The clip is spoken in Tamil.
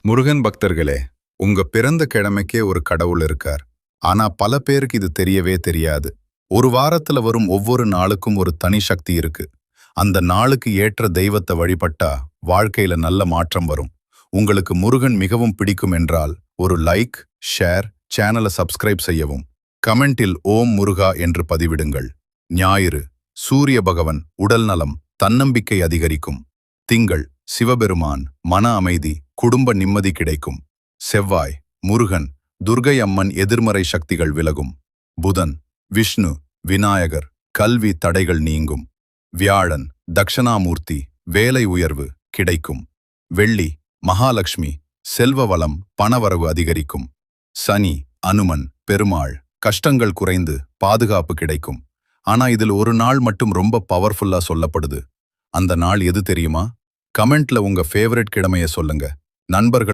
முருகன் பக்தர்களே, உங்க பிறந்த கிழமைக்கே ஒரு கடவுள் இருக்கார். ஆனா பல பேருக்கு இது தெரியவே தெரியாது. ஒரு வாரத்துல வரும் ஒவ்வொரு நாளுக்கும் ஒரு தனி சக்தி இருக்கு. அந்த நாளுக்கு ஏற்ற தெய்வத்தை வழிபட்டா வாழ்க்கையில நல்ல மாற்றம் வரும். உங்களுக்கு முருகன் மிகவும் பிடிக்கும் என்றால் ஒரு லைக், ஷேர், சேனலை சப்ஸ்கிரைப் செய்யவும். கமெண்டில் ஓம் முருகா என்று பதிவிடுங்கள். ஞாயிறு, சூரிய பகவன் உடல் நலம், தன்னம்பிக்கை அதிகரிக்கும். திங்கள், சிவபெருமான் மன அமைதி, குடும்ப நிம்மதி கிடைக்கும். செவ்வாய், முருகன், துர்கை அம்மன் எதிர்மறை சக்திகள் விலகும். புதன், விஷ்ணு, விநாயகர், கல்வி தடைகள் நீங்கும். வியாழன், தக்ஷணாமூர்த்தி, வேலை உயர்வு கிடைக்கும். வெள்ளி, மகாலட்சுமி, செல்வ வளம், பணவரவு அதிகரிக்கும். சனி, அனுமன், பெருமாள், கஷ்டங்கள் குறைந்து பாதுகாப்பு கிடைக்கும். ஆனா இதில் ஒரு நாள் மட்டும் ரொம்ப பவர்ஃபுல்லா சொல்லப்படுது. அந்த நாள் எது தெரியுமா? கமெண்ட்ல உங்க ஃபேவரட் கிழமைய சொல்லுங்க. நண்பர்கள்